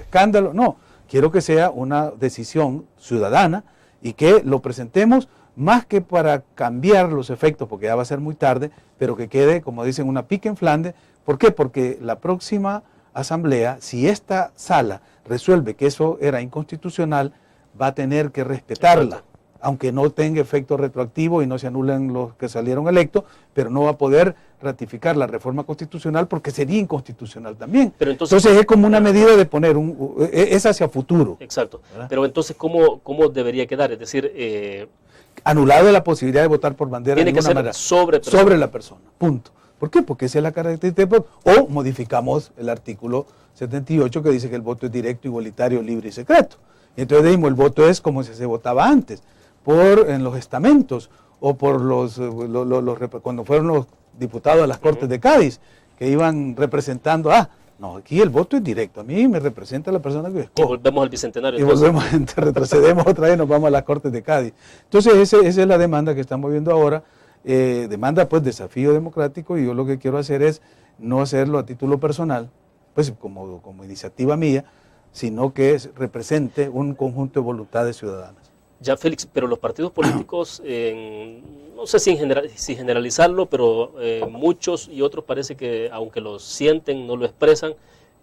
escándalo. No, quiero que sea una decisión ciudadana y que lo presentemos más que para cambiar los efectos, porque ya va a ser muy tarde, pero que quede, como dicen, una pica en Flandes. ¿Por qué? Porque la próxima asamblea, si esta sala resuelve que eso era inconstitucional, va a tener que respetarla, aunque no tenga efecto retroactivo y no se anulen los que salieron electos, pero no va a poder ratificar la reforma constitucional porque sería inconstitucional también. Pero entonces es como una medida de poner, es hacia futuro. Exacto, ¿verdad? Pero entonces, ¿cómo debería quedar? Es decir... anulado la posibilidad de votar por bandera tiene de que ser manera, sobre la persona, punto. ¿Por qué? Porque esa es la característica. O modificamos el artículo 78 que dice que el voto es directo, igualitario, libre y secreto. Y entonces decimos, el voto es como si se votaba antes, en los estamentos, o por cuando fueron los diputados de las Cortes de Cádiz, que iban representando, no, aquí el voto es directo, a mí me representa la persona que escojo. Y volvemos al Bicentenario. Y retrocedemos otra vez, nos vamos a las Cortes de Cádiz. Entonces esa es la demanda que estamos viendo ahora, demanda pues desafío democrático, y yo lo que quiero hacer es no hacerlo a título personal, pues como iniciativa mía, sino que represente un conjunto de voluntades ciudadanas. Ya, Félix, pero los partidos políticos, no sé si generalizarlo, pero muchos y otros parece que, aunque lo sienten, no lo expresan,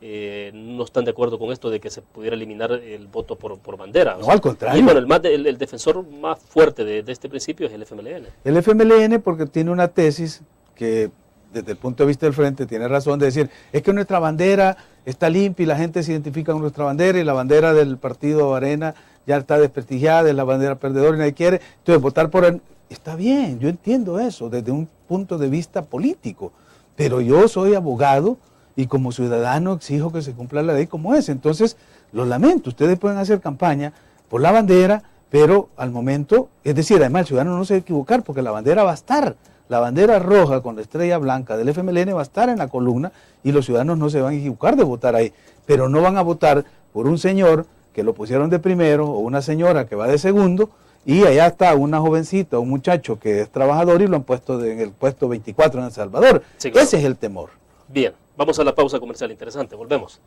no están de acuerdo con esto de que se pudiera eliminar el voto por bandera. No, al contrario. Y bueno, el defensor más fuerte de este principio es el FMLN. El FMLN porque tiene una tesis que desde el punto de vista del frente tiene razón de decir, es que nuestra bandera está limpia y la gente se identifica con nuestra bandera y la bandera del partido Arena ya está desprestigiada, es la bandera perdedora y nadie quiere, entonces votar por él, está bien, yo entiendo eso desde un punto de vista político, pero yo soy abogado y como ciudadano exijo que se cumpla la ley como es, entonces lo lamento, ustedes pueden hacer campaña por la bandera, pero al momento, es decir, además el ciudadano no se va a equivocar porque la bandera va a estar, la bandera roja con la estrella blanca del FMLN va a estar en la columna y los ciudadanos no se van a equivocar de votar ahí, pero no van a votar por un señor que lo pusieron de primero o una señora que va de segundo y allá está una jovencita, un muchacho que es trabajador y lo han puesto en el puesto 24 en El Salvador. Sí, claro. Ese es el temor. Bien, vamos a la pausa comercial interesante, volvemos.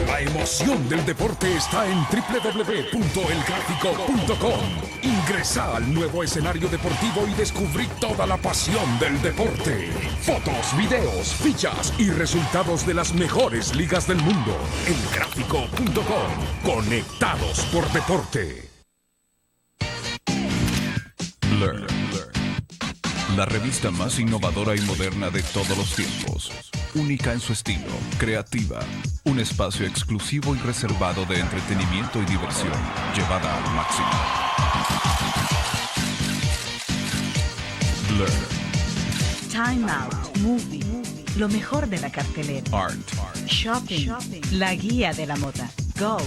La emoción del deporte está en www.elgráfico.com. Ingresa al nuevo escenario deportivo y descubrí toda la pasión del deporte. Fotos, videos, fichas y resultados de las mejores ligas del mundo. Elgráfico.com. Conectados por deporte. Learn. La revista más innovadora y moderna de todos los tiempos. Única en su estilo, creativa. Un espacio exclusivo y reservado de entretenimiento y diversión, llevada al máximo. Blur. Time Out, Movie, lo mejor de la cartelera. Art. Shopping, la guía de la moda. Go,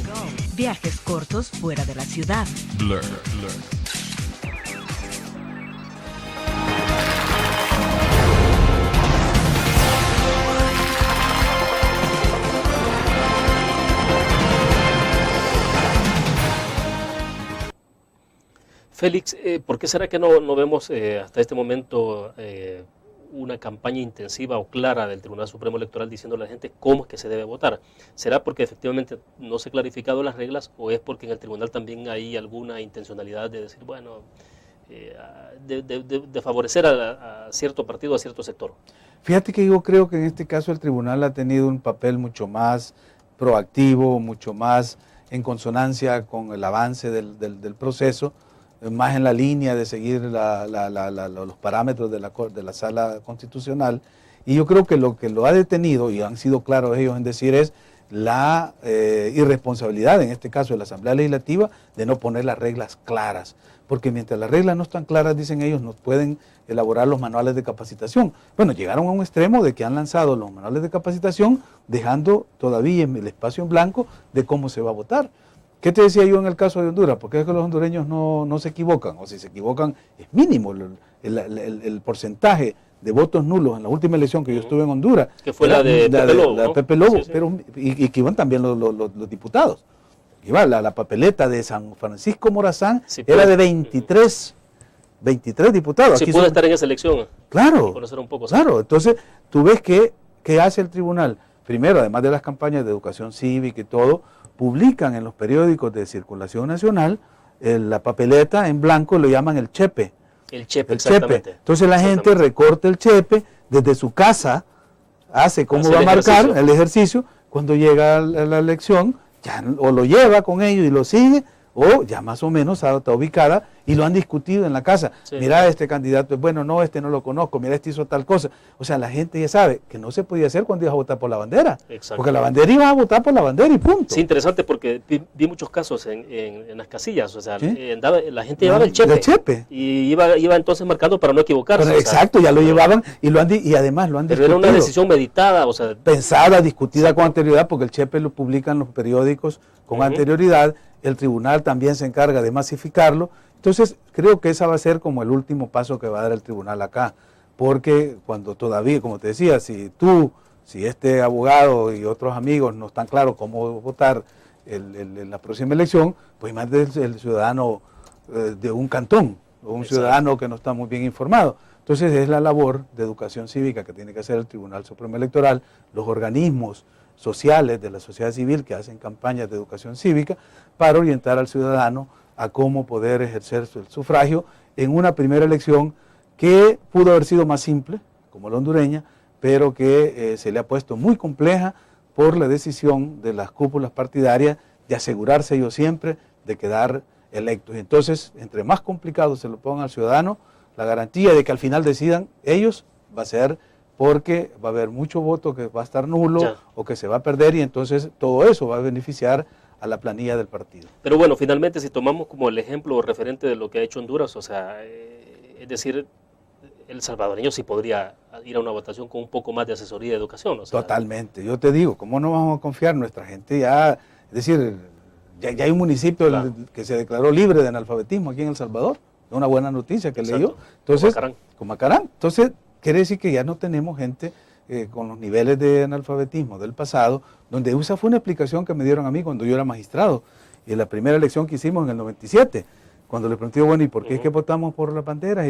viajes cortos fuera de la ciudad. Blur. Félix, ¿por qué será que no vemos hasta este momento una campaña intensiva o clara del Tribunal Supremo Electoral diciendo a la gente cómo es que se debe votar? ¿Será porque efectivamente no se han clarificado las reglas o es porque en el tribunal también hay alguna intencionalidad de decir, bueno, de favorecer a cierto partido, a cierto sector? Fíjate que yo creo que en este caso el tribunal ha tenido un papel mucho más proactivo, mucho más en consonancia con el avance del proceso, más en la línea de seguir los parámetros de la sala constitucional, y yo creo que lo ha detenido, y han sido claros ellos en decir, es la irresponsabilidad, en este caso de la Asamblea Legislativa, de no poner las reglas claras, porque mientras las reglas no están claras, dicen ellos, no pueden elaborar los manuales de capacitación. Bueno, llegaron a un extremo de que han lanzado los manuales de capacitación, dejando todavía el espacio en blanco de cómo se va a votar. ¿Qué te decía yo en el caso de Honduras? Porque es que los hondureños no se equivocan, o si se equivocan es mínimo el porcentaje de votos nulos en la última elección que yo estuve en Honduras. Que fue la de Pepe Lobo, ¿no? Pepe Lobo, sí. Pero, y que iban también los diputados. Iba la papeleta de San Francisco Morazán, sí, era de 23 diputados. Sí, aquí puede estar en esa elección. Claro, conocer un poco, claro. Entonces, tú ves ¿qué hace el tribunal? Primero, además de las campañas de educación cívica y todo, publican en los periódicos de circulación nacional la papeleta en blanco, lo llaman el chepe. El chepe, exactamente. Entonces la gente recorta el chepe desde su casa, hace cómo va a marcar el ejercicio, cuando llega a la elección, ya o lo lleva con ellos y lo sigue, o ya más o menos está ubicada y lo han discutido en la casa. Sí. Mira, este candidato es bueno, no, este no lo conozco, mira, este hizo tal cosa. O sea, la gente ya sabe que no se podía hacer cuando iba a votar por la bandera. Porque la bandera iba a votar por la bandera y punto. Sí, interesante porque vi muchos casos en las casillas. O sea, ¿sí? La gente llevaba el chepe. Y iba entonces marcando para no equivocarse. Pero exacto, ya lo llevaban y además lo han discutido. Pero era una decisión meditada, o sea. Pensada, discutida con anterioridad, porque el chepe lo publican los periódicos con anterioridad. El tribunal también se encarga de masificarlo. Entonces, creo que esa va a ser como el último paso que va a dar el tribunal acá, porque cuando todavía, como te decía, si este abogado y otros amigos no están claros cómo votar en la próxima elección, pues más el ciudadano de un cantón o un ciudadano que no está muy bien informado. Entonces es la labor de educación cívica que tiene que hacer el Tribunal Supremo Electoral, los organismos sociales de la sociedad civil que hacen campañas de educación cívica para orientar al ciudadano a cómo poder ejercer el sufragio en una primera elección que pudo haber sido más simple, como la hondureña, pero que se le ha puesto muy compleja por la decisión de las cúpulas partidarias de asegurarse ellos siempre de quedar electos. Y entonces, entre más complicado se lo ponga al ciudadano, la garantía de que al final decidan ellos va a ser porque va a haber mucho voto que va a estar nulo o que se va a perder, y entonces todo eso va a beneficiar a la planilla del partido. Pero bueno, finalmente si tomamos como el ejemplo referente de lo que ha hecho Honduras, o sea, es decir, el salvadoreño sí podría ir a una votación con un poco más de asesoría de educación. O sea, totalmente, yo te digo, ¿cómo no vamos a confiar? Nuestra gente ya, es decir, ya hay un municipio que se declaró libre de analfabetismo aquí en El Salvador, es una buena noticia que leyó. Entonces, con Macarán. Entonces, quiere decir que ya no tenemos gente con los niveles de analfabetismo del pasado, donde esa fue una explicación que me dieron a mí cuando yo era magistrado, y en la primera elección que hicimos en el 97, cuando le pregunté, bueno, ¿y por qué es que votamos por las banderas?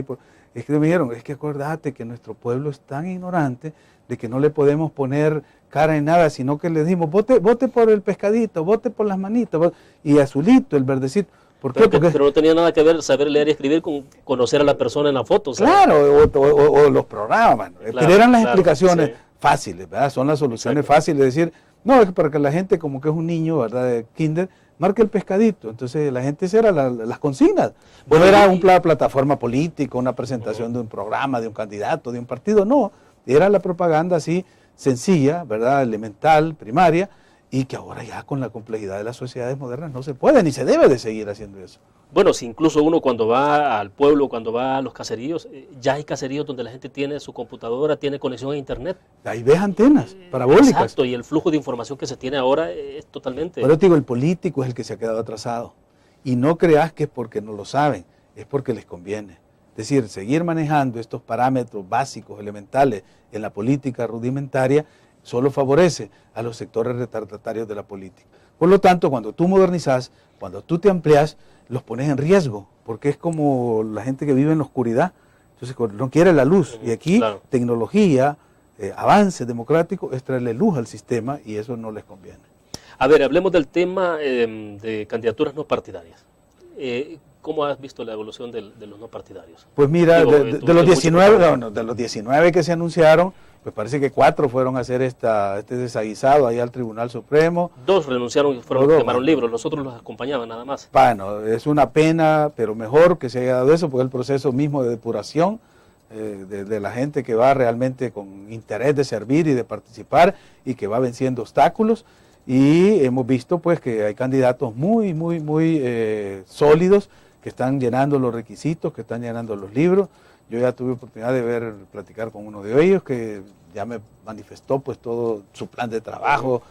Es que me dijeron, es que acuérdate que nuestro pueblo es tan ignorante de que no le podemos poner cara en nada, sino que le dijimos, vote por el pescadito, vote por las manitas, y azulito, el verdecito. ¿Por qué? Pero no tenía nada que ver saber leer y escribir con conocer a la persona en la foto. Claro, o los programas, claro, pero eran las explicaciones fáciles, ¿verdad? Son las soluciones fáciles de decir, no, es para que la gente como que es un niño, ¿verdad?, de kinder, marque el pescadito. Entonces la gente, esa era las consignas. Bueno, no era una plataforma política, una presentación de un programa, de un candidato, de un partido, no. Era la propaganda así sencilla, ¿verdad?, elemental, primaria, y que ahora ya con la complejidad de las sociedades modernas no se puede ni se debe de seguir haciendo eso. Bueno, si incluso uno cuando va al pueblo, cuando va a los caseríos, ya hay caseríos donde la gente tiene su computadora, tiene conexión a internet. Ahí ves antenas parabólicas. Exacto, y el flujo de información que se tiene ahora es totalmente... Pero te digo, el político es el que se ha quedado atrasado. Y no creas que es porque no lo saben, es porque les conviene. Es decir, seguir manejando estos parámetros básicos, elementales en la política rudimentaria, solo favorece a los sectores retardatarios de la política. Por lo tanto, cuando tú modernizas, cuando tú te amplias, los pones en riesgo, porque es como la gente que vive en la oscuridad, entonces no quiere la luz. Y aquí tecnología, avance democrático, es traerle luz al sistema, y eso no les conviene. A ver, hablemos del tema de candidaturas no partidarias. ¿Cómo has visto la evolución de los no partidarios? Pues mira, de los 19 que se anunciaron, pues parece que 4 fueron a hacer este desaguisado ahí al Tribunal Supremo. 2 renunciaron y quemaron libros, los otros los acompañaban nada más. Bueno, es una pena, pero mejor que se haya dado eso, porque el proceso mismo de depuración de la gente que va realmente con interés de servir y de participar y que va venciendo obstáculos. Y hemos visto pues que hay candidatos muy sólidos que están llenando los requisitos, que están llenando los libros. Yo ya tuve oportunidad de platicar con uno de ellos que ya me manifestó pues todo su plan de trabajo,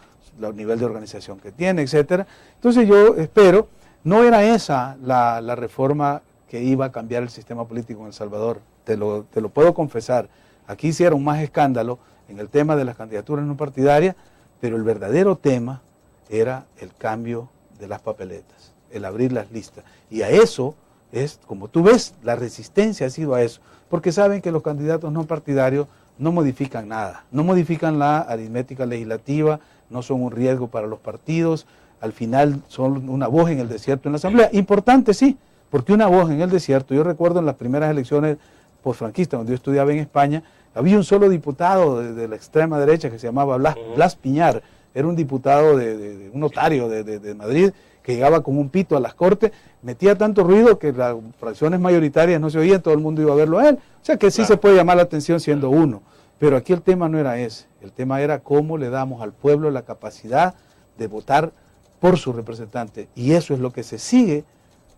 el nivel de organización que tiene, etcétera. Entonces yo espero, no era esa la reforma que iba a cambiar el sistema político en El Salvador, te lo puedo confesar. Aquí hicieron más escándalo en el tema de las candidaturas no partidarias, pero el verdadero tema era el cambio de las papeletas, el abrir las listas. Y a eso es, como tú ves, la resistencia ha sido a eso, porque saben que los candidatos no partidarios no modifican nada, no modifican la aritmética legislativa, no son un riesgo para los partidos, al final son una voz en el desierto en la Asamblea. Importante sí, porque una voz en el desierto, yo recuerdo en las primeras elecciones postfranquistas, cuando yo estudiaba en España, había un solo diputado de la extrema derecha que se llamaba Blas Piñar, era un diputado de un notario de Madrid, que llegaba con un pito a las cortes, metía tanto ruido que las fracciones mayoritarias no se oían, todo el mundo iba a verlo a él. O sea que sí se puede llamar la atención siendo uno, pero aquí el tema no era ese, el tema era cómo le damos al pueblo la capacidad de votar por su representante, y eso es lo que se sigue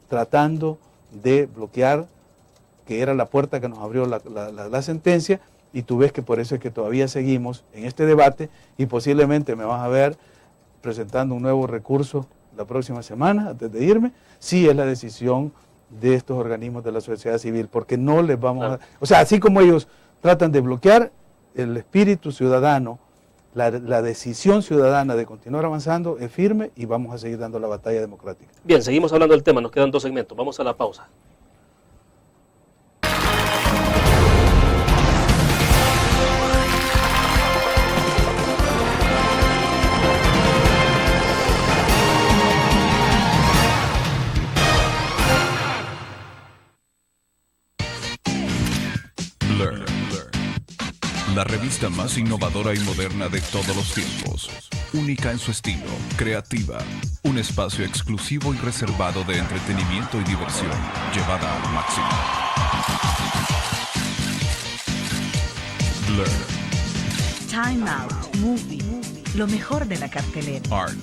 tratando de bloquear, que era la puerta que nos abrió la sentencia, y tú ves que por eso es que todavía seguimos en este debate, y posiblemente me vas a ver presentando un nuevo recurso la próxima semana, antes de irme, sí es la decisión de estos organismos de la sociedad civil, porque no les vamos a... O sea, así como ellos tratan de bloquear el espíritu ciudadano, la decisión ciudadana de continuar avanzando es firme y vamos a seguir dando la batalla democrática. Bien, seguimos hablando del tema, nos quedan 2 segmentos, vamos a la pausa. Blur. La revista más innovadora y moderna de todos los tiempos. Única en su estilo, creativa. Un espacio exclusivo y reservado de entretenimiento y diversión, llevada al máximo. Blur. Time Out, Movie, lo mejor de la cartelera. Art.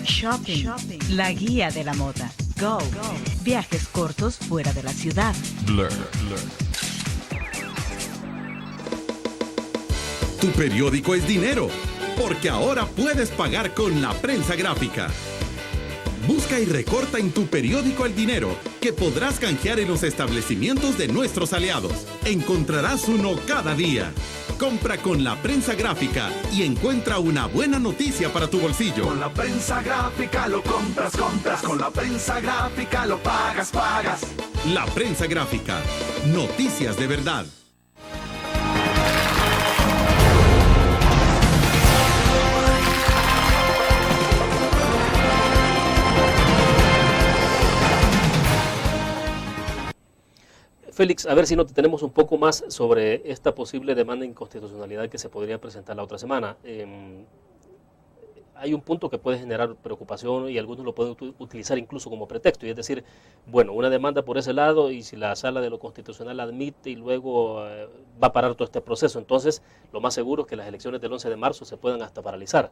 Shopping, la guía de la moda. Go, viajes cortos fuera de la ciudad. Blur. Tu periódico es dinero, porque ahora puedes pagar con la prensa gráfica. Busca y recorta en tu periódico el dinero que podrás canjear en los establecimientos de nuestros aliados. Encontrarás uno cada día. Compra con la prensa gráfica y encuentra una buena noticia para tu bolsillo. Con la prensa gráfica lo compras. Con la prensa gráfica lo pagas. La prensa gráfica. Noticias de verdad. Félix, a ver si no te tenemos un poco más sobre esta posible demanda de inconstitucionalidad que se podría presentar la otra semana. Hay un punto que puede generar preocupación y algunos lo pueden utilizar incluso como pretexto, y es decir, bueno, una demanda por ese lado y si la Sala de lo Constitucional admite y luego va a parar todo este proceso, entonces lo más seguro es que las elecciones del 11 de marzo se puedan hasta paralizar.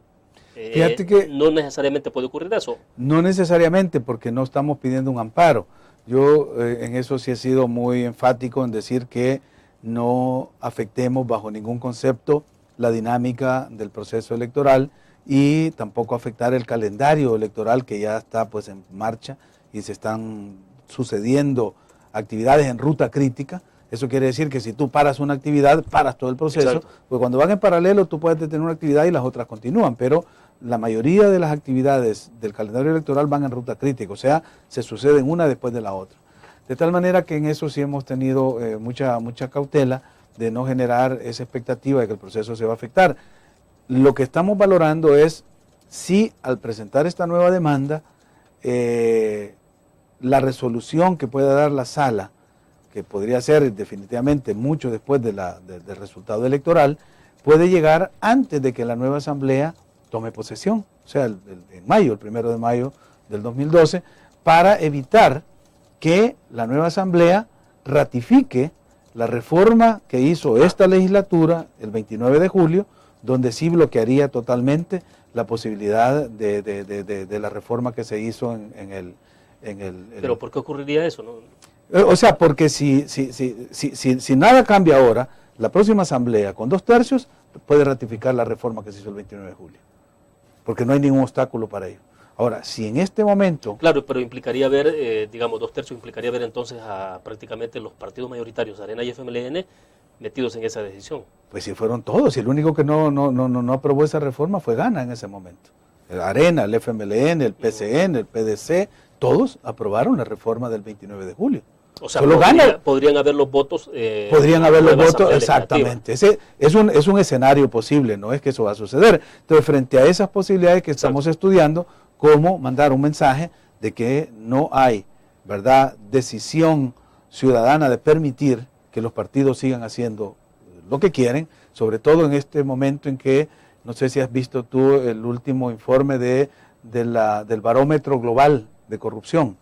Fíjate que no necesariamente puede ocurrir eso. No necesariamente, porque no estamos pidiendo un amparo. Yo en eso sí he sido muy enfático en decir que no afectemos bajo ningún concepto la dinámica del proceso electoral y tampoco afectar el calendario electoral que ya está pues en marcha y se están sucediendo actividades en ruta crítica. Eso quiere decir que si tú paras una actividad, paras todo el proceso. Exacto. Pues cuando van en paralelo tú puedes detener una actividad y las otras continúan, pero la mayoría de las actividades del calendario electoral van en ruta crítica, o sea, se suceden una después de la otra. De tal manera que en eso sí hemos tenido mucha cautela de no generar esa expectativa de que el proceso se va a afectar. Lo que estamos valorando es si al presentar esta nueva demanda, la resolución que pueda dar la sala, que podría ser definitivamente mucho después del resultado electoral, puede llegar antes de que la nueva asamblea tome posesión, o sea, en mayo, el 1 de mayo del 2012, para evitar que la nueva asamblea ratifique la reforma que hizo esta legislatura el 29 de julio, donde sí bloquearía totalmente la posibilidad de la reforma que se hizo en el... ¿Pero por qué ocurriría eso? ¿No? O sea, porque si nada cambia ahora, la próxima asamblea con 2/3 puede ratificar la reforma que se hizo el 29 de julio, porque no hay ningún obstáculo para ello. Ahora, si en este momento... Claro, pero implicaría ver, digamos, 2/3 implicaría ver entonces a prácticamente los partidos mayoritarios, Arena y FMLN, metidos en esa decisión. Pues si fueron todos, y el único que no aprobó esa reforma fue Gana en ese momento. El Arena, el FMLN, el PCN, el PDC, todos aprobaron la reforma del 29 de julio. O sea, podrían haber los votos. Podrían haber los votos, exactamente. Ese es un escenario posible, no es que eso va a suceder. Entonces, frente a esas posibilidades que estamos estudiando, cómo mandar un mensaje de que no hay, ¿verdad?, decisión ciudadana de permitir que los partidos sigan haciendo lo que quieren, sobre todo en este momento en que, no sé si has visto tú el último informe del barómetro global de corrupción.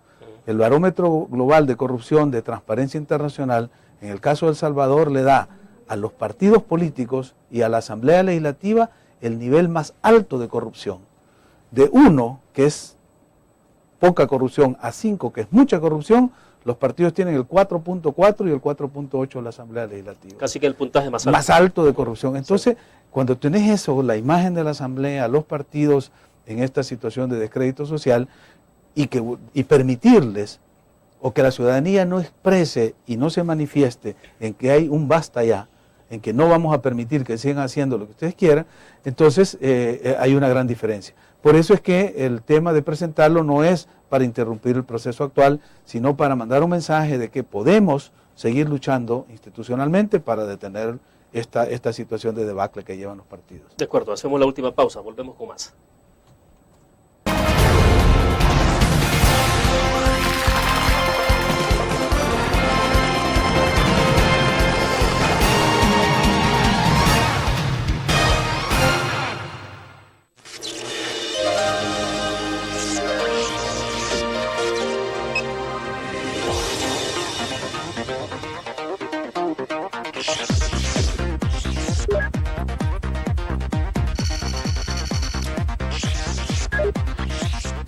El barómetro global de corrupción de Transparencia Internacional, en el caso de El Salvador, le da a los partidos políticos y a la Asamblea Legislativa el nivel más alto de corrupción. De 1, que es poca corrupción, a 5, que es mucha corrupción, los partidos tienen el 4.4 y el 4.8 de la Asamblea Legislativa. Casi que el puntaje más alto. Más alto de corrupción. Entonces, cuando tenés eso, la imagen de la Asamblea, los partidos en esta situación de descrédito social, y permitirles, o que la ciudadanía no exprese y no se manifieste en que hay un basta ya, en que no vamos a permitir que sigan haciendo lo que ustedes quieran, entonces hay una gran diferencia. Por eso es que el tema de presentarlo no es para interrumpir el proceso actual, sino para mandar un mensaje de que podemos seguir luchando institucionalmente para detener esta situación de debacle que llevan los partidos. De acuerdo, hacemos la última pausa, volvemos con más.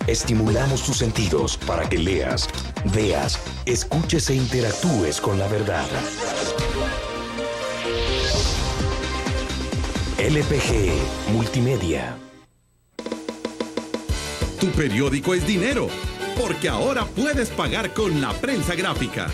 Estimulamos tus sentidos para que leas, veas, escuches e interactúes con la verdad. LPG Multimedia. Tu periódico es dinero, porque ahora puedes pagar con la prensa gráfica.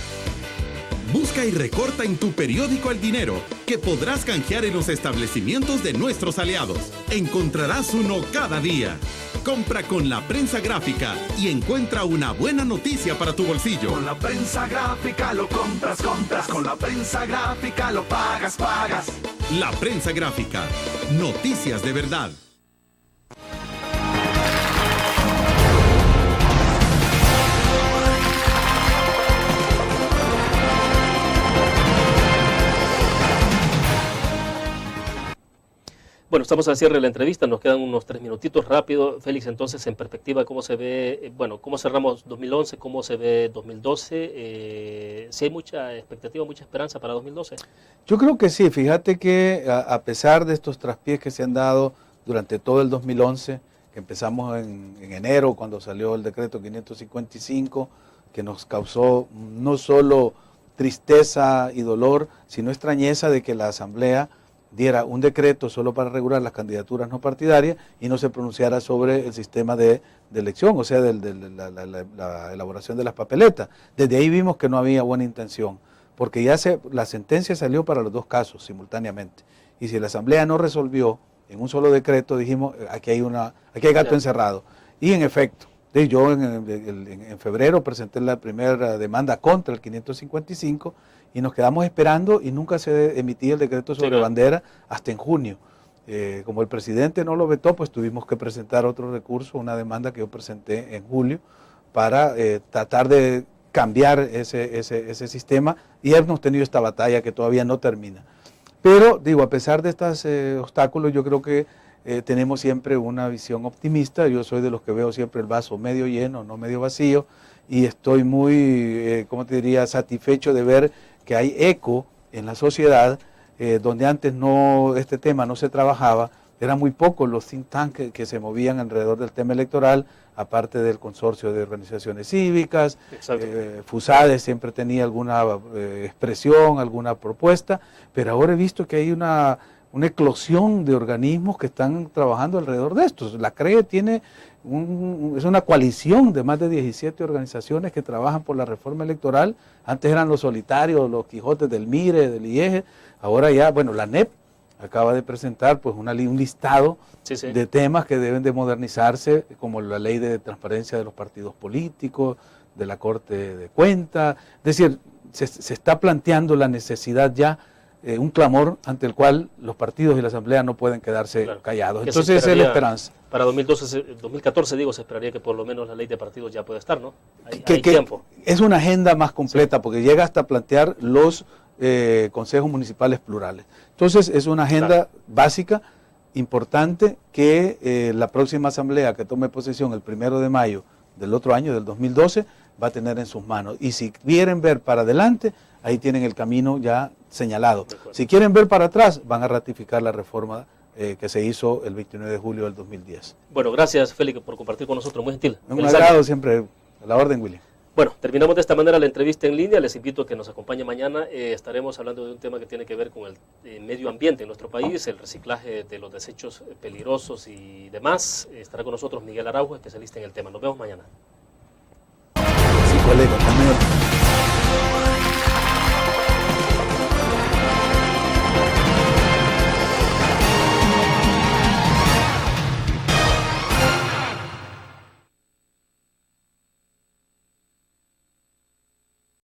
Busca y recorta en tu periódico El Dinero, que podrás canjear en los establecimientos de nuestros aliados. Encontrarás uno cada día. Compra con la prensa gráfica y encuentra una buena noticia para tu bolsillo. Con la prensa gráfica lo compras. Con la prensa gráfica lo pagas. La prensa gráfica. Noticias de verdad. Bueno, estamos al cierre de la entrevista, nos quedan unos 3 minutitos rápido. Félix, entonces, en perspectiva, ¿cómo se ve, cómo cerramos 2011, cómo se ve 2012? ¿Si hay mucha expectativa, mucha esperanza para 2012? Yo creo que sí, fíjate que a pesar de estos traspiés que se han dado durante todo el 2011, que empezamos en enero cuando salió el decreto 555, que nos causó no solo tristeza y dolor, sino extrañeza de que la Asamblea diera un decreto solo para regular las candidaturas no partidarias y no se pronunciara sobre el sistema de elección, o sea, la elaboración de las papeletas. Desde ahí vimos que no había buena intención, porque ya la sentencia salió para los dos casos simultáneamente. Y si la Asamblea no resolvió en un solo decreto, dijimos, aquí hay gato encerrado. Y en efecto, yo en febrero presenté la primera demanda contra el 555 y nos quedamos esperando y nunca se emitía el decreto sobre bandera hasta en junio. Como el presidente no lo vetó, pues tuvimos que presentar otro recurso, una demanda que yo presenté en julio para tratar de cambiar ese sistema, y hemos tenido esta batalla que todavía no termina. Pero digo, a pesar de estos obstáculos, yo creo que tenemos siempre una visión optimista. Yo soy de los que veo siempre el vaso medio lleno, no medio vacío, y estoy muy, satisfecho de ver que hay eco en la sociedad, donde antes este tema no se trabajaba. Eran muy pocos los think tanks que se movían alrededor del tema electoral, aparte del consorcio de organizaciones cívicas. FUSADE siempre tenía alguna expresión, alguna propuesta, pero ahora he visto que hay una eclosión de organismos que están trabajando alrededor de esto. La CRE es una coalición de más de 17 organizaciones que trabajan por la reforma electoral. Antes eran los solitarios, los Quijotes del MIRE, del IEGE, ahora ya, la NEP acaba de presentar pues un listado de temas que deben de modernizarse, como la ley de transparencia de los partidos políticos, de la Corte de Cuentas. Es decir, se está planteando la necesidad ya, un clamor ante el cual los partidos y la Asamblea no pueden quedarse callados. Entonces esa es la esperanza. Para 2014, se esperaría que por lo menos la ley de partidos ya puede estar, ¿no? Hay tiempo. Es una agenda más completa, porque llega hasta plantear los consejos municipales plurales. Entonces es una agenda básica, importante, que la próxima Asamblea que tome posesión el 1 de mayo del otro año, del 2012, va a tener en sus manos. Y si quieren ver para adelante, ahí tienen el camino ya señalado. Si quieren ver para atrás, van a ratificar la reforma que se hizo el 29 de julio del 2010. Bueno, gracias, Félix, por compartir con nosotros. Muy gentil. Un agrado siempre. A la orden, William. Bueno, terminamos de esta manera la entrevista en línea. Les invito a que nos acompañen mañana. Estaremos hablando de un tema que tiene que ver con el medio ambiente en nuestro país, el reciclaje de los desechos peligrosos y demás. Estará con nosotros Miguel Araujo, especialista en el tema. Nos vemos mañana.